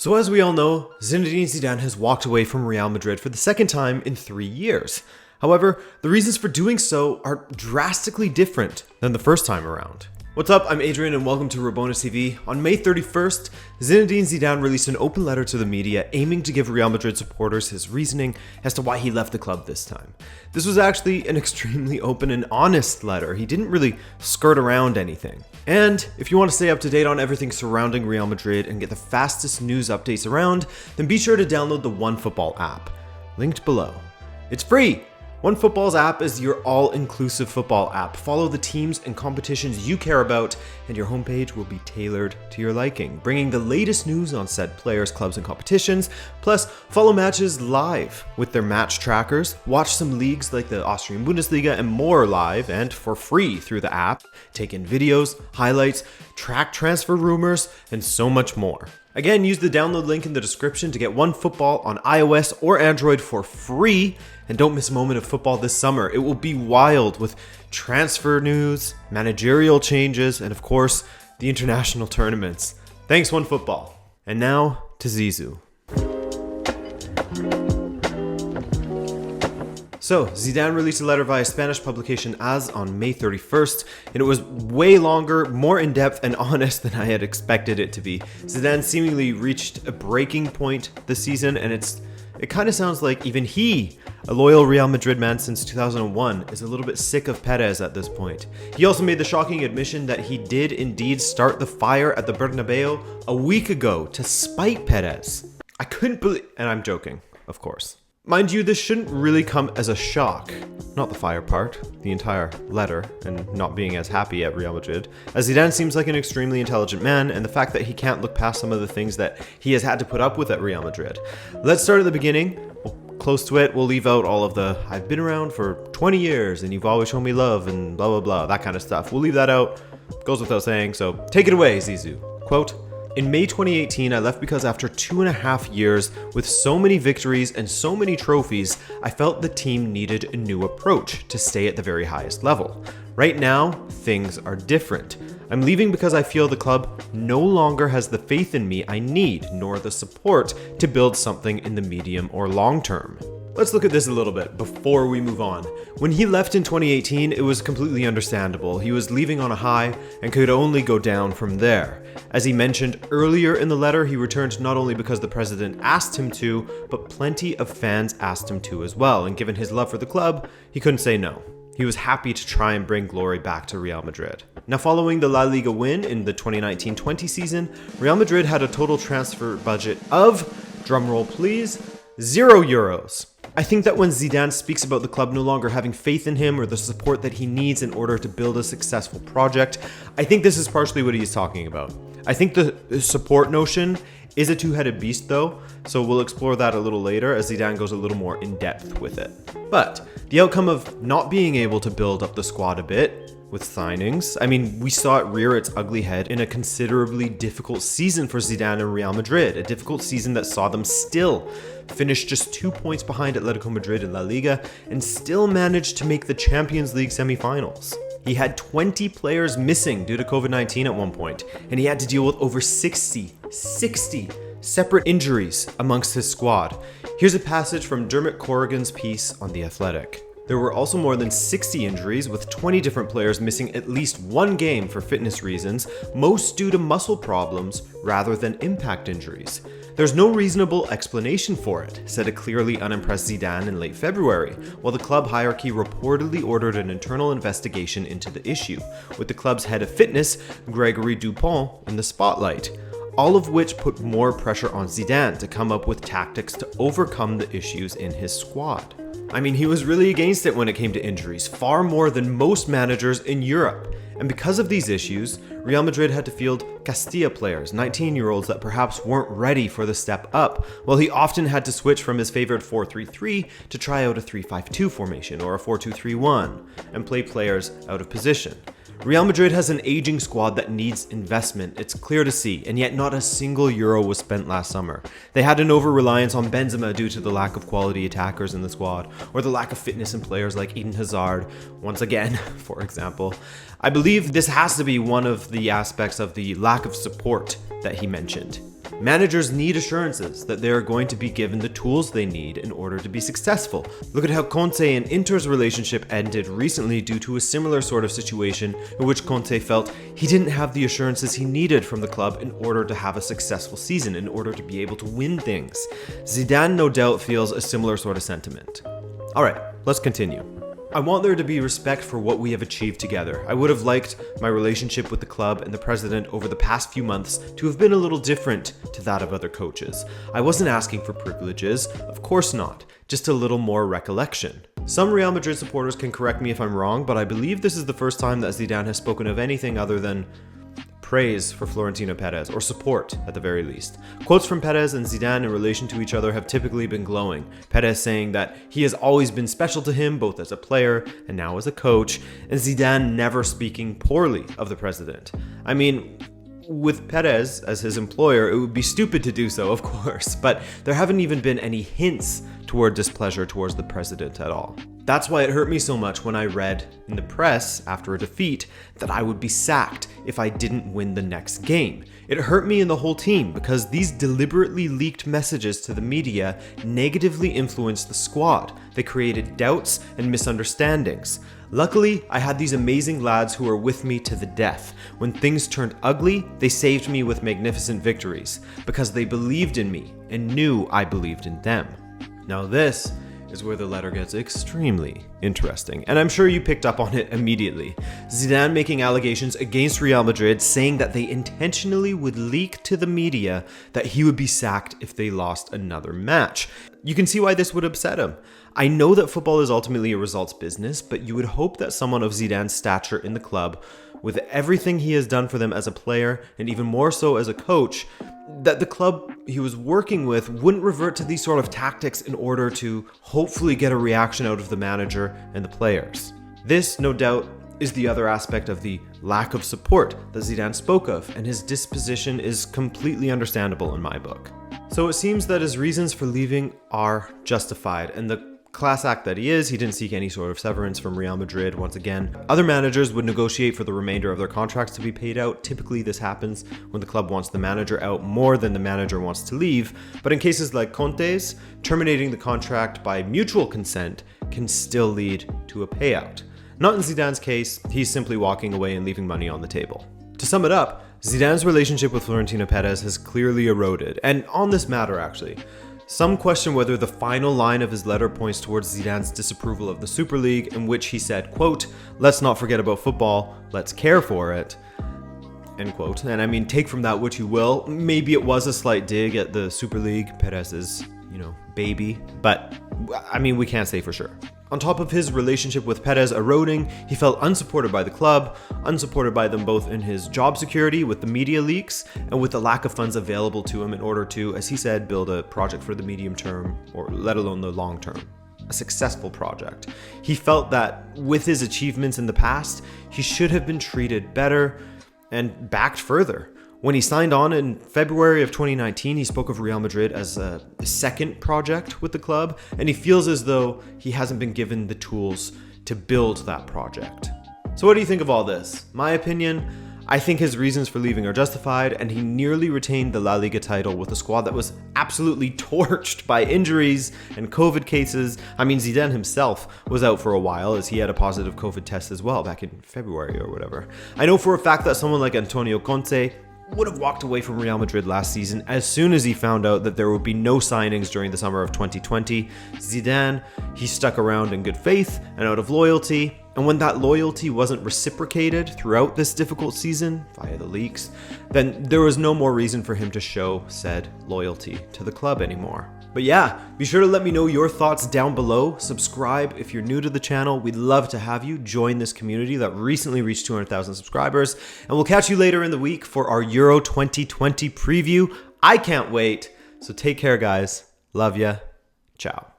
So as we all know, Zinedine Zidane has walked away from Real Madrid for the second time in 3 years. However, the reasons for doing so are drastically different than the first time around. What's up, I'm Adrian and welcome to Rabona TV. On May 31st, Zinedine Zidane released an open letter to the media aiming to give Real Madrid supporters his reasoning as to why he left the club this time. This was actually an extremely open and honest letter. He didn't really skirt around anything. And if you want to stay up to date on everything surrounding Real Madrid and get the fastest news updates around, then be sure to download the OneFootball app, linked below. It's free! OneFootball's app is your all-inclusive football app. Follow the teams and competitions you care about, and your homepage will be tailored to your liking, bringing the latest news on said players, clubs, and competitions. Plus, follow matches live with their match trackers, watch some leagues like the Austrian Bundesliga and more live and for free through the app, take in videos, highlights, track transfer rumors, and so much more. Again, use the download link in the description to get OneFootball on iOS or Android for free. And don't miss a moment of football this summer. It will be wild with transfer news, managerial changes, and of course, the international tournaments. Thanks, OneFootball. And now to Zizou. So, Zidane released a letter via Spanish publication AS on May 31st, and it was way longer, more in-depth, and honest than I had expected it to be. Zidane seemingly reached a breaking point this season, and it kind of sounds like even he, a loyal Real Madrid man since 2001, is a little bit sick of Perez at this point. He also made the shocking admission that he did indeed start the fire at the Bernabeu a week ago to spite Perez. I couldn't believe, and I'm joking, of course. Mind you, this shouldn't really come as a shock. Not the fire part, the entire letter, and not being as happy at Real Madrid, as Zidane seems like an extremely intelligent man, and the fact that he can't look past some of the things that he has had to put up with at Real Madrid. Let's start at the beginning. Close to it, we'll leave out all of the I've been around for 20 years and you've always shown me love and blah blah blah, that kind of stuff. We'll leave that out. Goes without saying, so take it away, Zizou. Quote, "In May 2018, I left because after 2.5 years with so many victories and so many trophies, I felt the team needed a new approach to stay at the very highest level. Right now, things are different. I'm leaving because I feel the club no longer has the faith in me I need, nor the support to build something in the medium or long term." Let's look at this a little bit before we move on. When he left in 2018, it was completely understandable. He was leaving on a high and could only go down from there. As he mentioned earlier in the letter, he returned not only because the president asked him to, but plenty of fans asked him to as well. And given his love for the club, he couldn't say no. He was happy to try and bring glory back to Real Madrid. Now, following the La Liga win in the 2019-20 season, Real Madrid had a total transfer budget of, drumroll please, €0. I think that when Zidane speaks about the club no longer having faith in him or the support that he needs in order to build a successful project, I think this is partially what he's talking about. I think the support notion is a two-headed beast though, so we'll explore that a little later as Zidane goes a little more in depth with it. But the outcome of not being able to build up the squad a bit with signings, I mean, we saw it rear its ugly head in a considerably difficult season for Zidane and Real Madrid, a difficult season that saw them still finish just 2 points behind Atletico Madrid in La Liga and still managed to make the Champions League semifinals. He had 20 players missing due to COVID-19 at one point, and he had to deal with over 60 separate injuries amongst his squad. Here's a passage from Dermot Corrigan's piece on The Athletic. There were also more than 60 injuries, with 20 different players missing at least one game for fitness reasons, most due to muscle problems rather than impact injuries. There's no reasonable explanation for it, said a clearly unimpressed Zidane in late February, while the club hierarchy reportedly ordered an internal investigation into the issue, with the club's head of fitness, Gregory Dupont, in the spotlight. All of which put more pressure on Zidane to come up with tactics to overcome the issues in his squad. I mean, he was really against it when it came to injuries, far more than most managers in Europe. And because of these issues, Real Madrid had to field Castilla players, 19-year-olds that perhaps weren't ready for the step up, while he often had to switch from his favorite 4-3-3 to try out a 3-5-2 formation or a 4-2-3-1 and play players out of position. Real Madrid has an aging squad that needs investment, it's clear to see, and yet not a single euro was spent last summer. They had an over-reliance on Benzema due to the lack of quality attackers in the squad, or the lack of fitness in players like Eden Hazard, once again, for example. I believe this has to be one of the aspects of the lack of support that he mentioned. Managers need assurances that they are going to be given the tools they need in order to be successful. Look at how Conte and Inter's relationship ended recently due to a similar sort of situation in which Conte felt he didn't have the assurances he needed from the club in order to have a successful season, in order to be able to win things. Zidane no doubt feels a similar sort of sentiment. Alright, let's continue. I want there to be respect for what we have achieved together. I would have liked my relationship with the club and the president over the past few months to have been a little different to that of other coaches. I wasn't asking for privileges, of course not, just a little more recollection. Some Real Madrid supporters can correct me if I'm wrong, but I believe this is the first time that Zidane has spoken of anything other than praise for Florentino Perez, or support at the very least. Quotes from Perez and Zidane in relation to each other have typically been glowing. Perez saying that he has always been special to him, both as a player and now as a coach, and Zidane never speaking poorly of the president. I mean, with Perez as his employer, it would be stupid to do so, of course, but there haven't even been any hints toward displeasure towards the president at all. That's why it hurt me so much when I read in the press after a defeat that I would be sacked if I didn't win the next game. It hurt me and the whole team because these deliberately leaked messages to the media negatively influenced the squad. They created doubts and misunderstandings. Luckily, I had these amazing lads who were with me to the death. When things turned ugly, they saved me with magnificent victories because they believed in me and knew I believed in them. Now this is where the letter gets extremely interesting, and I'm sure you picked up on it immediately. Zidane making allegations against Real Madrid, saying that they intentionally would leak to the media that he would be sacked if they lost another match. You can see why this would upset him. I know that football is ultimately a results business, but you would hope that someone of Zidane's stature in the club, with everything he has done for them as a player, and even more so as a coach, that the club he was working with wouldn't revert to these sort of tactics in order to hopefully get a reaction out of the manager and the players. This, no doubt, is the other aspect of the lack of support that Zidane spoke of, and his disposition is completely understandable in my book. So it seems that his reasons for leaving are justified, and the class act that he is, he didn't seek any sort of severance from Real Madrid once again. Other managers would negotiate for the remainder of their contracts to be paid out. Typically this happens when the club wants the manager out more than the manager wants to leave, but in cases like Conte's, terminating the contract by mutual consent can still lead to a payout. Not in Zidane's case, he's simply walking away and leaving money on the table. To sum it up, Zidane's relationship with Florentino Perez has clearly eroded, and on this matter actually, some question whether the final line of his letter points towards Zidane's disapproval of the Super League, in which he said, quote, "Let's not forget about football, let's care for it," end quote. And I mean, take from that what you will. Maybe it was a slight dig at the Super League, Perez's, baby, but I mean, we can't say for sure. On top of his relationship with Perez eroding, he felt unsupported by the club, unsupported by them both in his job security with the media leaks and with the lack of funds available to him in order to, as he said, build a project for the medium term, or let alone the long term. A successful project. He felt that with his achievements in the past, he should have been treated better and backed further. When he signed on in February of 2019, he spoke of Real Madrid as a second project with the club, and he feels as though he hasn't been given the tools to build that project. So what do you think of all this? My opinion, I think his reasons for leaving are justified, and he nearly retained the La Liga title with a squad that was absolutely torched by injuries and COVID cases. I mean, Zidane himself was out for a while as he had a positive COVID test as well back in February or whatever. I know for a fact that someone like Antonio Conte would have walked away from Real Madrid last season as soon as he found out that there would be no signings during the summer of 2020. Zidane, he stuck around in good faith and out of loyalty, and when that loyalty wasn't reciprocated throughout this difficult season via the leaks, then there was no more reason for him to show said loyalty to the club anymore. But yeah, be sure to let me know your thoughts down below. Subscribe if you're new to the channel. We'd love to have you join this community that recently reached 200,000 subscribers. And we'll catch you later in the week for our Euro 2020 preview. I can't wait. So take care, guys. Love ya. Ciao.